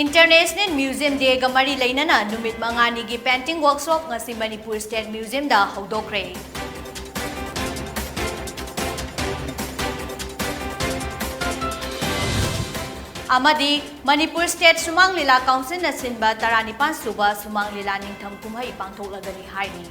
International Museum Day ga mari lainana numit mangani gi painting workshop ngasi Manipur State Museum da hodokre. Amadi Manipur State Sumang Lila Council na sinba taranipan suba Sumang Lila Ningtham Kumhai pangthoklagani hairi.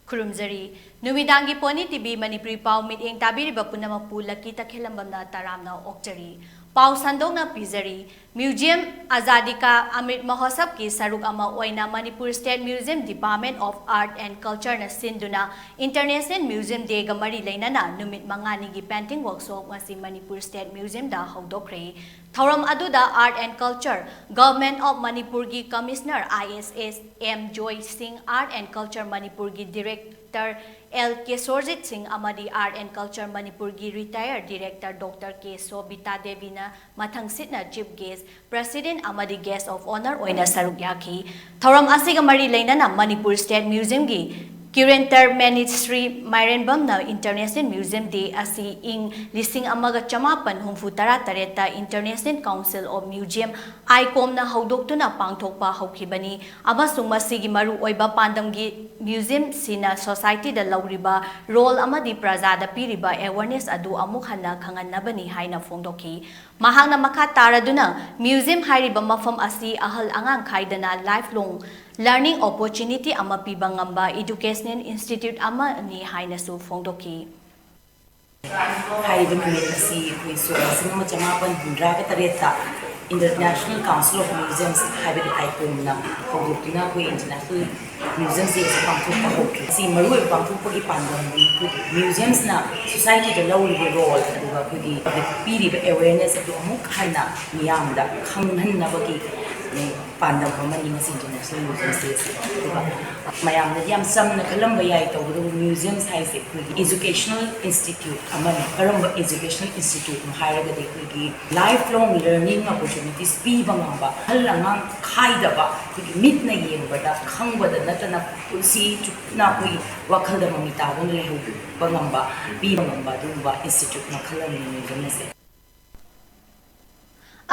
Kurumzari Numidangi Poni TV Manipuri Pau Meeting Tabiriba Punamapu Laki TAKHELLAMBAM Taramna Okjari Pau Sandongna Pizari Museum Azadika Amrit Mahosab ki Saruk Ama Oina Manipur State Museum Department of Art and Culture na Sinduna International Museum Day ga mari lainana numit mangani gi painting workshop ngasi Manipur State Museum da hodokre. Thoram aduda Art and Culture Government of Manipur gi Commissioner ISS M Joy Singh Art and Culture Manipur gi Director L. Kesorjit Singh Amadi Art and Culture Manipur gi Retired Director Dr. K. Sobita Devina Mathang Sitna Chief Guest President Amadi Guest of Honor Oina Sarukyaki Thoram Asiga Mari Lainana Manipur State Museum gi Curator Ministry Myrenbam na International Museum Day asi ing lising amaga chamapan humfutara tareta International Council of Museum ICOM na haudok na pangthokpa haukibani amasung masigi maru oiba pandamgi museum sina society da lauriba role amadi prajada piriba awareness adu amuk hana khanganabani haina phongdoki mahangna makha taraduna museum hairiba mafam asi ahal angang khaidana lifelong learning opportunity ama pibangamba educational institute ama ni haina su phongdoki haibang committee kui so sinama chamapan hundra ka tareta International Council of Museums haibang ICOM na phongdokina kui international museums is pangthok pa hokki si maru pangthok pa gi pandam museums na society da law role aduga kui piri awareness adu amuk hana miyam da khanghan na bagi pandam pamani mas international museums aduga mayam na yam samna kalamba yai tawdu museums haise kui educational institute amani karamba educational institute ma hairaga de kui lifelong learning opportunities pi bangamba halangang khaida ba kui mit na yengbada khangbada natana pulsi chupna kui wakhal da mamita gon le hu bangamba pi bangamba duba institute na khalani museum se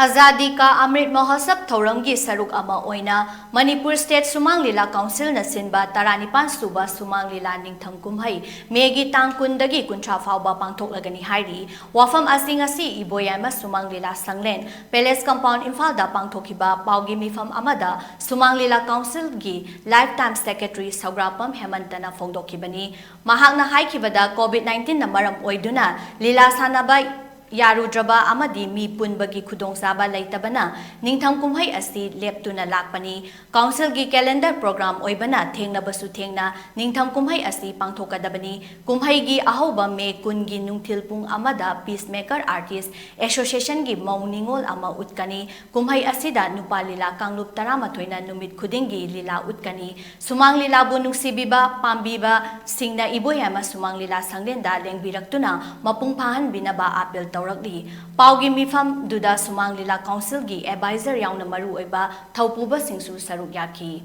Azadi ka Amrit Mahosab Thoramgi Saruk Ama Oina Manipur State Sumang Lila Council na sinba taranipan suba Sumang Lila Ningtham Kumhai Megi Tangkundagi Kuntra Fauba pangthoklagani hairi wafam asingasi Iboyama Sumang Lila Sanglen Palace Compound Imphal da pangthokiba Paugi Mifam Amada Sumang Lila Council gi Lifetime Secretary Saugrapam Hemantana phongdokibani mahakna haikibada COVID-19 na maram oiduna Lila Sanabai Yarudraba amadi mi punbagi khudong saba laitabana ningtham kumhai asi leptuna lakpani council gi calendar program oibana thengna basu thengna ningtham kumhai asi pangthokadabani kumhai gi ahoba me kun gi nungthil pung amada peacemaker artist association gi mauningol ama utkani kumhai asida nupalila kanglup tarama thoina numit khudingi lila utkani sumang lila bunung sibiba pambiba singna iboyama sumang lila sanglenda lengbiraktuna mapung phahan binaba apel Taurakli Paugi Mifam Duda Sumang Lila Council gi advisor yauna maru oiba thaupuba singsu saruk yaki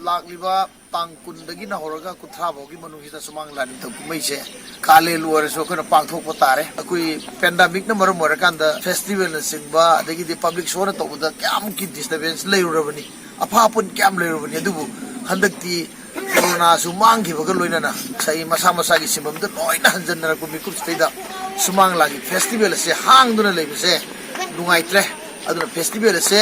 Lakliba tangkundagi na horaga kuthra bogi manuhita Sumang Lila Ningtham Kumhai se kale luar so kana pangthok patare akui pandemic na maru morakanda festival na singba adagi di public show na tawda kyam ki disturbance leirabani aphapun kyam leirabani adubu handakti corona sumang ki bagal loina na sai masa masa gi simbam da loina hanjan na ko mikul steida Sumang lagi festival se hang duna lebe se nungai tre aduna festival se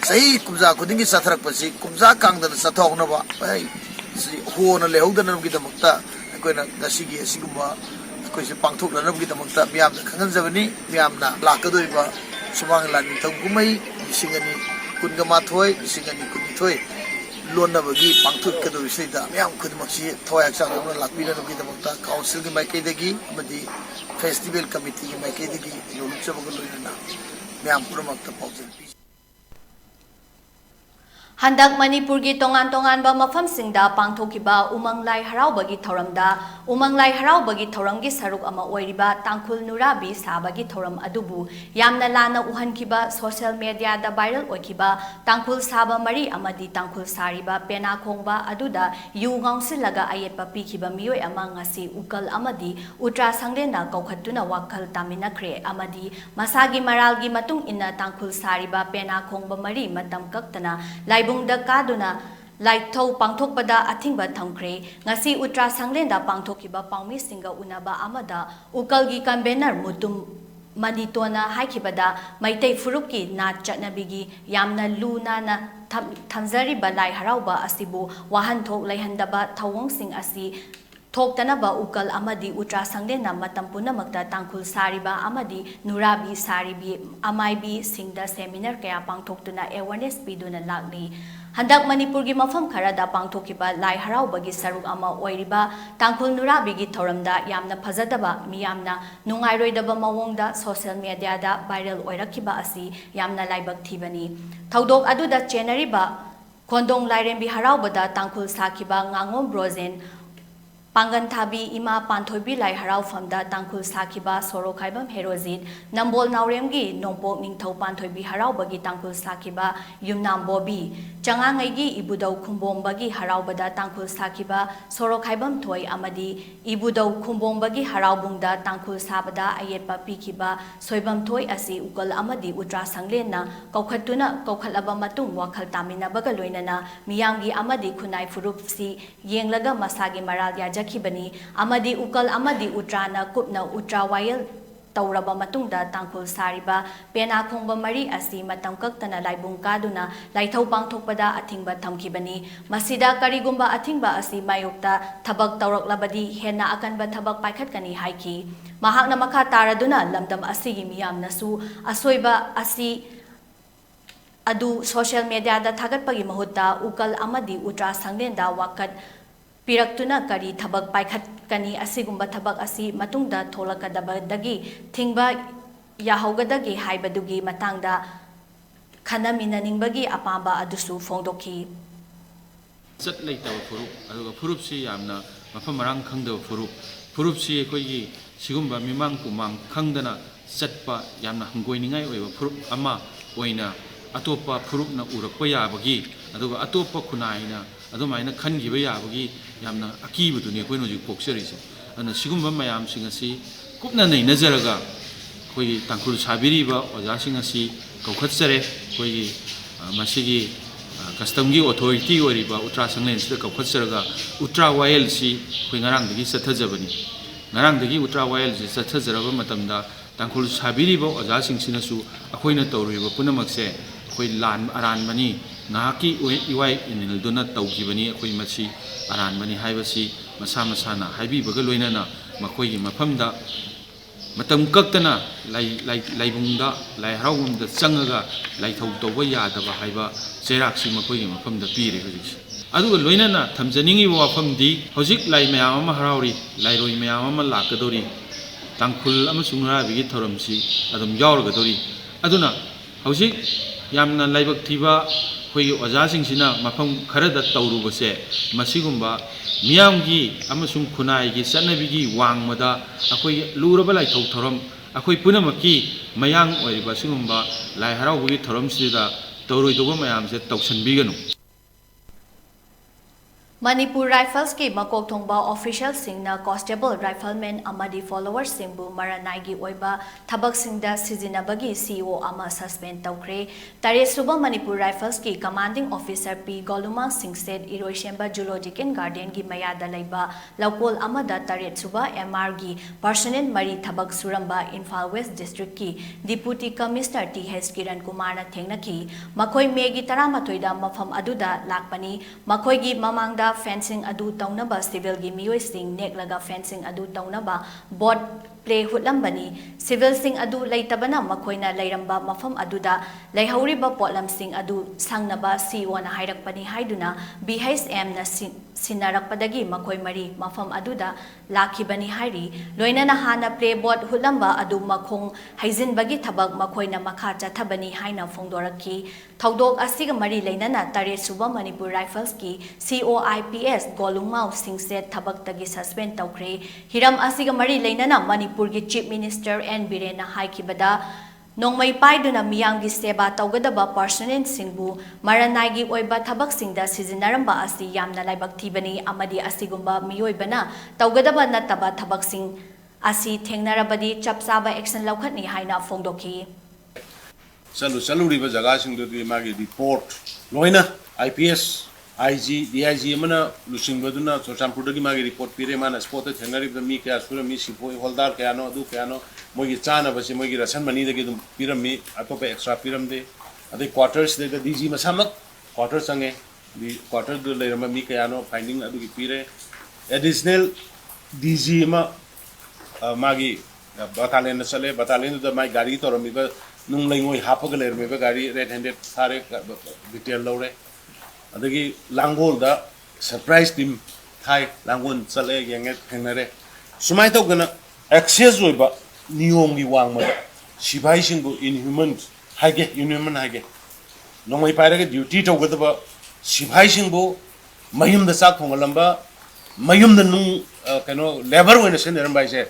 sahi kumja kudingi satharak pasi kumja kang dana sathok na ba ai si ho na le hog dana gi damakta ko na gasigi asigumba ko se pangthok na gi damakta miyam na khangan jabani miyam na lakadoi ba Sumang lani Ningtham Kumhai singani kunga mathoi singani kunithoi lona bagi pangthuk ka do isida miyam khudmaksi thoya chang na lakbina gi damakta council gi mai kedagi amadi Festival Committee ki maike digi loluksa bagal loina na miyam pura makta paujal Handak Manipurgi tongan-tongan ba mafamsingda pangthokiba umang lai haraubagi thoramda umang lai haraubagi thoramgi saruk ama oiriba tangkhul nurabi sabagi thoram adubu yamna lana uhankiba social media da viral oikiba tangkhul saba mari amadi tangkhul sariba pena khongba aduda yu ngausilaga ayetpa pikiba miyoi ama ngasi ukal amadi utra sanglena kaukhatuna wakhal taminakre amadi masagi maralgi matung inna tangkhul sariba pena khongba mari matam kaktana da kaduna laithau pangthokpada athingba thamkre ngasi utra sanglenda pangthokiba pangmi singa unaba amada ukalgi convener mutum manitona haikibada maitei furupki na chatnabigi yamna luna na thamjari balai harauba asibu wahanthok laihandaba thawong asi Thoktanaba ukal amadi utra sanglena matam punamakta tangkhul sariba amadi nurabi saribi amaibi singda seminar kaya pangthoktuna awareness piduna lagli handak manipurgi mafam kharada pangthokiba lai haraubagi saruk ama oiriba tangkhul nurabigi thoramda yamna phajadaba miyamna nungairoidaba mawongda social media da viral oirakiba asi yamna laibak thibani thodok aduda chenariba khondong lairembi haraubada tangkhul sakiba ngangom brozen Pangan Thabi Ima Panthoibi Lai Harau Famda Tangkhul Sakiba Soro Khaibam Herozit Nambol Nauremgi Nongpok Ningthau Panthoibi Harau Bagi Tangkhul Sakiba Yumnam Bobi Changangaigi Ibudau Khumbom Bagi Harau Bada Tangkhul Sakiba Soro Khaibam Thoi Amadi Ibudau Khumbom Bagi Harau Bungda Tangkhul Sabada Ayetpa Pikiba Soibam Thoi Asi Ukal Amadi Utra Sanglena Kaukhatuna Kaukhalaba Matung Wakhal Taminabaga Loinana Miyamgi Amadi Khunai Furupsi Yenglaga Masagi Maral Yaja Kibani amadi ukal amadi utrana kupna utra wayel tauraba matungda tangkhul sariba pena khongba mari asi matam kaktana laibung kaduna laithau pangthokpada athingba thamkibani masida karigumba athingba asi mayokta thabak tawraklabadi hena akanba thabak paikhatkani haiki mahakna makha taraduna lamdam asigi miyamnasu asoiba asi adu social media da thagatpagi mahutta ukal amadi utra sanglenda wakat Piraktuna kari thabak paikhat kani asigumba thabak asi matungda tholakadabadagi thingba yahaugadagi haibadugi matangda khanaminaningbagi apamba adusu fongdoki Zat leitaba furup aduga furupsi yamna mafam marang khangdaba furupsi akoigi sigumba mimang kumang khangdana zatpa yamna hangoiningai oiba furup ama oina atopa furupna urakpa yabagi aduga atopa kunaina adumaina khangiba yabagi yamna akibuduni akoin hojik pokserise ana sigumba mayam sing asi kupna nei nazaraga koi tangkhul sabiriba oja sing asi kaukhatsare koi masigi custom gi authority oriba utra sanglen sida kaukhatsaraga utra wayel si koi ngarang dagi sathajabani ngarang dagi utra wayel si sathajaraba matamda tangkhul sabiriba oja sing sinasu akoina tawriba punamakse koi lan aran mani ngaki iwai inilduna tawkibani akoi machi aran mani haibasi masa masana haibi baga loinana makoigi mafamda matam kaktana laibungda lai haraugumda changaga laithau tawba yadaba haiba cheraksi makoigi mafamda pire hojik aduga loinana thamjaningi wafamdi hojik lai mayam ama harauri lairoi mayam ama lakadori tangkhul amasung nurabigi thoramsi adum yauragadori aduna hojik yamna laibak thiba koi ojasingsina mafam kharada tawrubase masigumba miyamgi amasung khunai chanabigi wangmada akoi luraba laithau thoram akoi punamaki mayang oiriba sigumba lai haraubugi thoramsida tawroidoba mayamse tawsanbiganu Manipur Rifles ki makok thongba official singna constable rifleman amadi followers singbu maranai oiba thabak singda sizinabagi CEO ama suspend tawkre tare suba Manipur Rifles ki commanding officer P Goluma Singh said Iroishemba Zoological Garden gi mayada leiba lokol amada tare suba MR gi personnel mari thabak suramba Imphal West district ki deputy commissioner TH Kiran Kumar na thengnaki makoi megi 13 da mafam aduda lakpani makoi gi mamangda fencing adu taunaba civil gi miyoi sing neklaga fencing adu taunaba board play हुटलंबनी civil सिंग अदु लेतबना मखोइना लेरंबा मफम अदुदा लेहौरिबा पोटलमसिंग अदु संगनबा CO ना हाइरकपनी हाइदुना BHM ना सिनारकपदगी मखोइ मरी मफम अदुदा लाखिबनी हाइरी लोइनना हाना play board हुटलंबा अदु मखोंग हाइजिनबगी थबक मखोइना मखा चथबनी हाइना फोंदोरकी थौदोक असिगा मरी लेनना तरे सुबा मणिपुर राइफल्स की COIPS गोलुंगमाउ सिंगसेट थबकतगी सस्पेंड तौख्रे हिरम असिगा मरी लेनना मणिपुर की चीफ मिनिस्टर एन बिरेना हाइकिबदा नोंमै पाइदुना मियांगी सेवा तौगदबा पर्सनेल सिंगबु मरनाइगी ओइबा थबकसिंगदा सिजिनरंबा असि यामना लाइबक थीबनी अमदी असिगुंबा मियोइबना तौगदबा नतबा थबकसिंग असि थेंगनरबदी चपसाबा एक्शन लौखटनी हाइना फोंदोखी चलुरीब जगह मागी रिपोर्ट लोइना IPS IG DIG अमना लुसिंगबदुना चोरचामपुरदगी मागी रिपोर्ट पीरे माना स्पॉट थेंगनरीब मी क्या सुर मी सिपोई होल्डर कयानो अदु कयानो मोगी चानबसे मोगी रसन मनीदगी दुम पिरमी अतोपे एक्स्ट्रा पिरमदे अदे क्वार्टर्स दे DG मसामक क्वार्टर संगे दी क्वार्टर दु लेरम मी कयानो फाइंडिंग अदुगी पीरे एडिशनल DG मागी बटालियन चले बटालियन द माई गाड़ी तोरमीब नुंग लेंगोई हापग लेरमीब गाड़ी रेड हैंडेड थारे डिटेल लौरे अदगी लांगोल दा सरप्राइज टीम थाई लांगोन चले यंगे थेंगनरे सुमाय तौगना एक्सेस ओइबा नियोमगी वांगमदा सिपाही सिंगबु इनह्यूमन हाइगे इनह्यूमन हाइगे नोंमै पाइरगे ड्यूटी तौगदबा सिपाही सिंगबु मयुमदा चाक थोंगलंबा मयुमदा नुंग कनो लेबर ओइना सेनरमबाइसे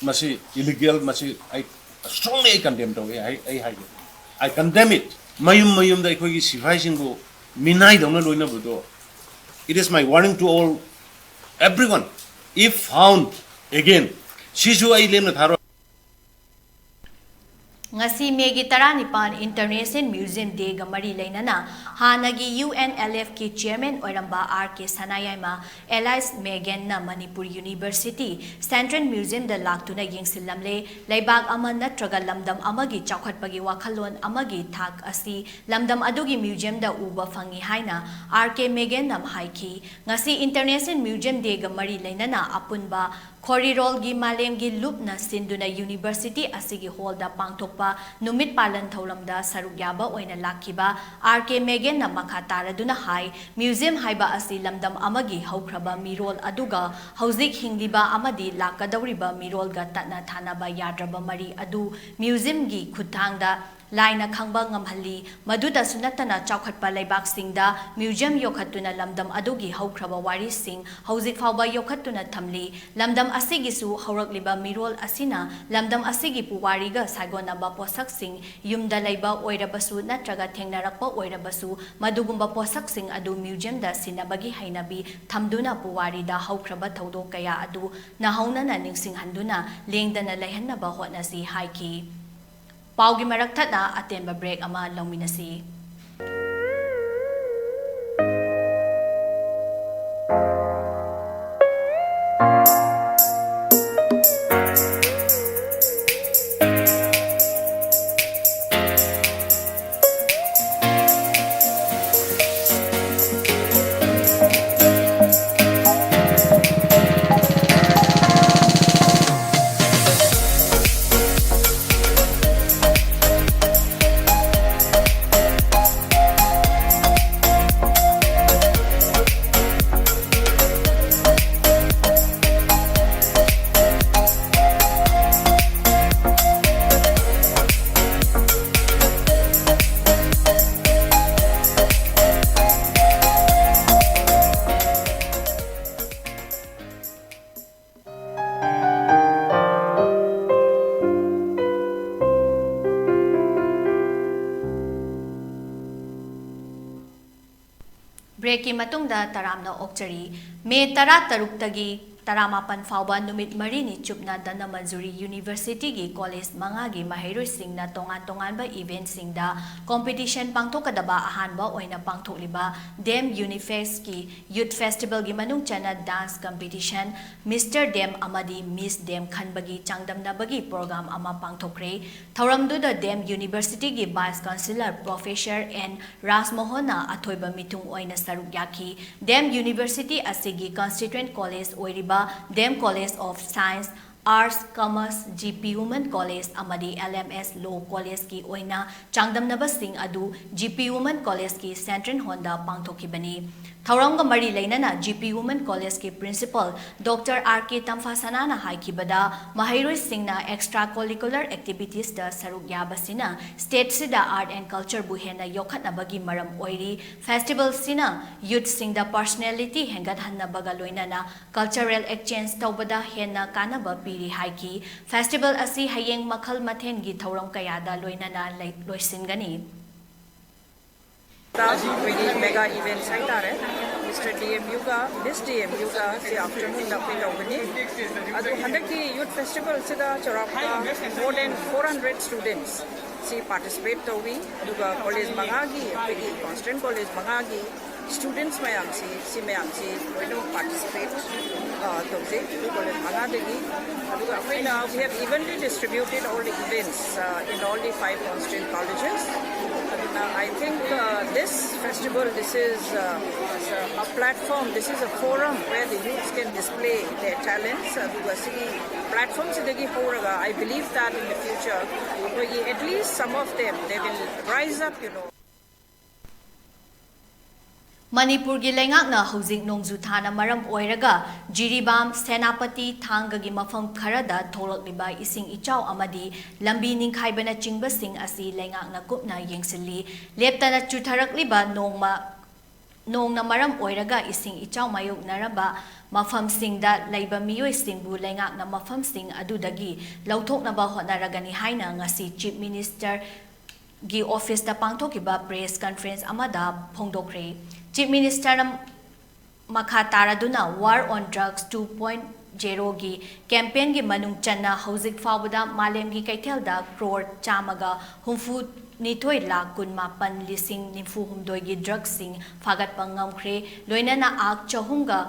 मसी इलीगल मसी I strongly I condemn to I condemn it mayum da ikoi sifai singbu minai dongna loina budo it is my warning to all everyone if found again sisu ai lemna tharo ngasi megi taranipan international museum day ga mari leinana hanagi UNLF ki chairman oiramba RK Sanayaima Elias Megan na Manipur University Central Museum da laktuna yengsilamle laibag ama natraga lamdam amagi chawkhatpagi wakhalon amagi thak asi lamdam adugi museum da uba fangi haina RK Megan nam haiki ngasi international museum day ga mari leinana apunba Khorirol gi malem gi lupna sinduna university asigi hall da pangthokpa numit palan tholamda saruk yaba oina lakhiba RK Megan na makha taraduna hai museum haiba asi lamdam amagi haukraba mirol aduga hauzik hingliba amadi lakadawriba mirol ga tatna thanaba yadraba mari adu museum gi khuthangda laina khangba ngamhalli maduda sunatana chawkhatpa laibak singda museum yokhatuna lamdam adugi haukraba wari sing hauzik fawba yokhatuna thamli lamdam asigi su haurakliba mirol asina lamdam asigi puwari ga sagonaba posak sing yumda laiba oirabasu natraga thengnarakpa oirabasu madugumba posak sing adu museum da sinabagi hainabi thamduna puwari da haukraba thaudo kaya adu nahaunana ningsing handuna lengdana laihanaba hotnasi haiki Paugi marak thadna atemba break ama longminasi. Break matungda taramna okchari me tara taruktagi Taramapan fauba numit marini chupna dana manzuri University gi college mangagi maheroi singna tongan ba event singda competition pangthokadaba ahanba oina pangthokliba Dem Unifex ki youth festival gi manung chana dance competition Mr Dem amadi Miss Dem khanbagi changdamna bagi program ama pangthokre thoramdu da Dem University gi vice chancellor professor N Rasmohona athoiba mitung oina saruk yaki Dem University asigi constituent college oiriba Dem College of Science Arts, Commerce, GP Women College amadi LMS Law College ki oina changdamnabasing adu GP Women College ki Central Honda pangthokibani. Thaurangga mari leinana GP Women College ki Principal Dr. R.K. Tamfasana na haikibada mahairoi singna extracurricular activities da saruk yabasina state sida art and culture bu hena yokhatnabagi maram oiri festival sina youth singda personality hengat hannabaga loinana cultural exchange tawbada hena kanaba piri haiki festival asi hayeng makhal mathen gi thauram kayada loinana loisingani mega events है mister DMU का this DMU का से afternoon दा पे तौबनी अदु हंदकी youth festival से दा चौरापा मोर देन 400 स्टूडेंट्स सी पार्टिसिपेट तौबी अदुगा कॉलेज मंगागी पेगी कांस्टेंट कॉलेज मंगागी स्टूडेंट्स मयाम सी लोइनो पार्टिसिपेट तौजे कॉलेज मंगादगी अदुगा अखैना we have evenly distributed all the events in all the 5 constant colleges I think this festival, this is a platform, this is a forum where the youths can display their talents. Platforms I believe that in the future, at least some of them, they will rise up, Manipur gi lengakna housing nongju thana maram oiraga Jiribam Senapati Thanga gi mafam kharada tholakliba ising ichau amadi lambi ningkhaibana chingba sing asi lengakna kupna yengsili leptana chutharakliba nongna maram oiraga ising ichau mayuk naraba mafam singda leiba miyoi singbu lengakna mafam sing adudagi lauthoknaba hotnaragani haina ngasi Chief Minister gi office da pangthokiba press conference amada phongdokre Chief Minister Makha Taraduna War on Drugs 2.0 gi campaign gi manung channa hauzik fawda malem gi kaithelda crore chamaga humfu nithoi lakh kunma pan lising nifu humdoi gi drugs sing fagat pangamkhre loinana ak chahumga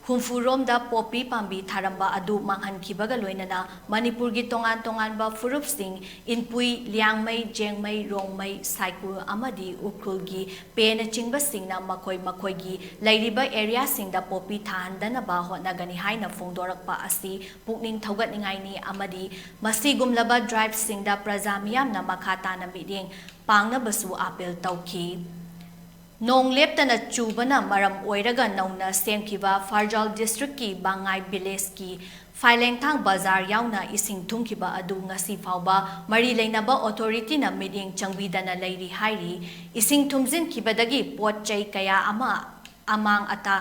humfurom da popi pambi tharamba adu manghankibaga loinana Manipur gi tongan ba furup sing inpui liangmai jengmai rongmai saiku amadi ukrul gi pena chingba singna makoi gi lairiba area singda popi thandana ba hotnagani haina phongdorakpa asi pukning thogatningai ni amadi masigumlaba drive singda prajamiyam na makhata na meeting pangna basu apel tauki Nong leptana chubana maram oiraga nauna semkiba Farjal district ki Bangai village ki Failengthang bazar yauna ising thumkiba adu ngasi fawba mari leinaba authority na meeting changbidana leiri hairi ising thumjin kibadagi potchai kaya ama amang ata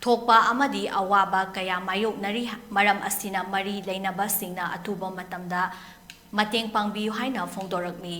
thokpa amadi awaba kaya mayok nari maram asina mari leinaba singna athuba matamda mateng pangbiu haina phongdorakni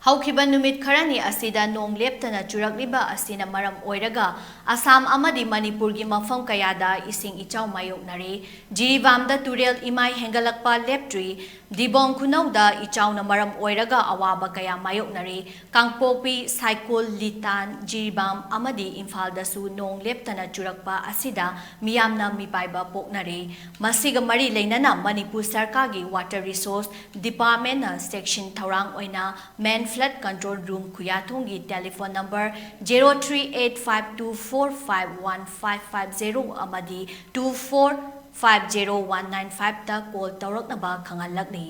Haukiba numit kharani asida nong leptana churakliba asina maram oiraga Assam amadi Manipur gi mafam kayada ising ichau mayok nare Jiribamda turel imai hengalakpa leptri Dibong khunauda ichau na maram oiraga awaba kaya mayok nare Kangpopi Saikul Litan Jiribam amadi Imphal dasu nong leptana churakpa asida miyamna mipaiba poknare masiga mari leinana Manipur sarkar gi water resource department na section thaurang oina main flood control room Kuyathungi telephone number 0385245150 amadi 2450195 ta call tawraknaba khangalakni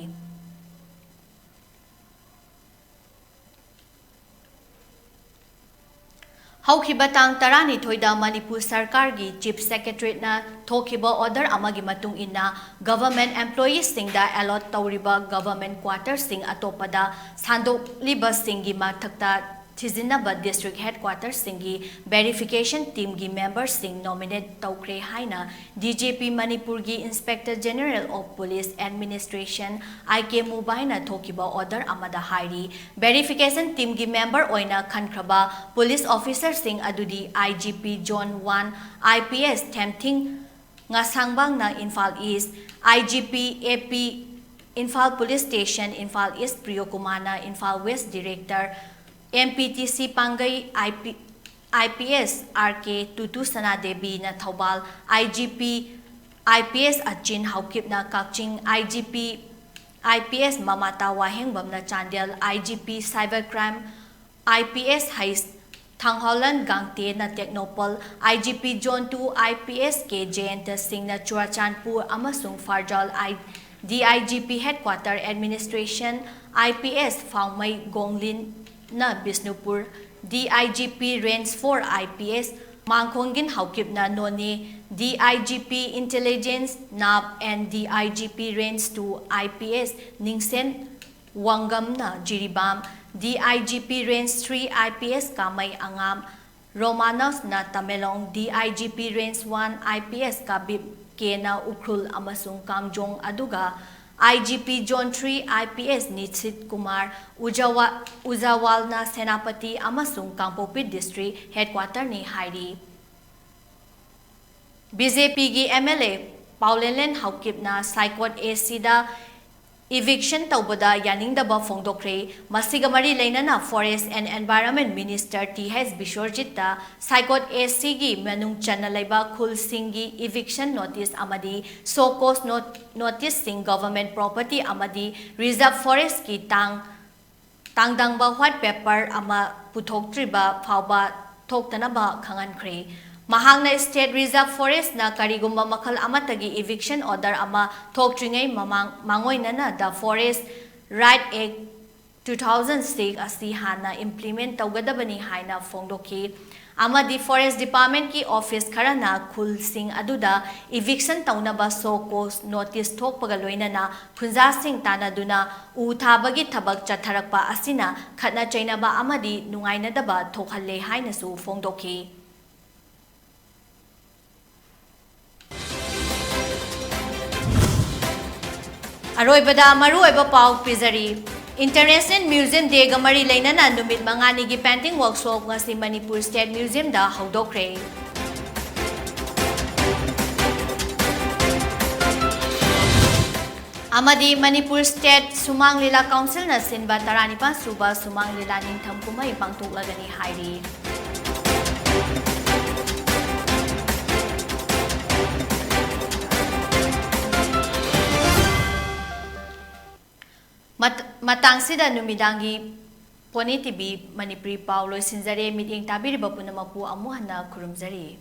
Haukiba tang tarani thoida Manipur Sarkar gi Chief Secretary na thokiba order amagi matung inna government employees singda allot tawriba government quarters sing atopada sandok liba singi mathakta Tizinaba district headquarters singi verification team gi members sing nominate tawkre haina DJP Manipur gi Inspector General of Police Administration IK Mubaina thokiba order amada hairi verification team gi member oina khankraba police officer sing adudi IGP John 1 IPS Temthing Ngasangbang na Infal East IGP AP Infal Police Station Infal East Priyokumana Infal West Director MPTC Pangai IPS RK Tutu Sana Devi na Thobal IGP IPS Achin Haukip na Kakching IGP IPS Mamata Wahengbam na Chandel IGP Cybercrime IPS Heist Thangholan Gangte na Technopol, IGP John 2 IPS ke Jayanta Singh na Churachandpur amasung Farjal DIGP Headquarter Administration IPS Faumai Gonglin na Bisnupur, DIGP Range 4 IPS Mangkhongin Haukip na Noni, DIGP Intelligence NAB and DIGP Range 2 IPS Ningsen Wangam na Jiribam, DIGP Range 3 IPS Kamay Angam, Romanos na Tamelong, DIGP Range 1 IPS Kabib Kena Ukrul amasung Kamjong Aduga, IGP John 3 IPS Nitsit Kumar, Uzawal na Senapati amasung Kangpokpi District Headquarter ni Hairi. BJP gi MLA Paulenlen Haukip na Saikot AC da eviction taubada yaningdaba fongdokre, masiga mari lainana Forest and Environment Minister TH Bishorjit da Saikot AC gi manung chanalaiba khul singi eviction notice amadi so-cause notice sing government property amadi reserve forest ki tangdangba white paper ama puthoktriba phauba thoktanaba khangankre. Mahangna State Reserve Forest na karigumba makal amatagi eviction order ama thoktringay mangoy na the Forest Right Act 2006 asi hana implement tawgadabani haina fongdoki ama di Forest Department ki office karana khul sing aduda eviction taunaba so-cause notice thokpagaloina na khunja sing tanaduna u thabagi thabak chatharakpa asina khatna chainaba amadi nungainadaba thokhalle haina su fongdoki. Aroibada maruoiba pau pizari International Museum Day ga mari lainana numit mangani gi painting workshop ngasi Manipur State Museum da haudokre. Amadi Manipur State Sumang Lila Council na sinba 12 suba Sumang Lila Ningtham kumay pangtuklagani hairi. Matang sida numidangi Poni TV Manipuri Paulo Sinzare meeting tabiri bapu namapu amuhana kurumzari.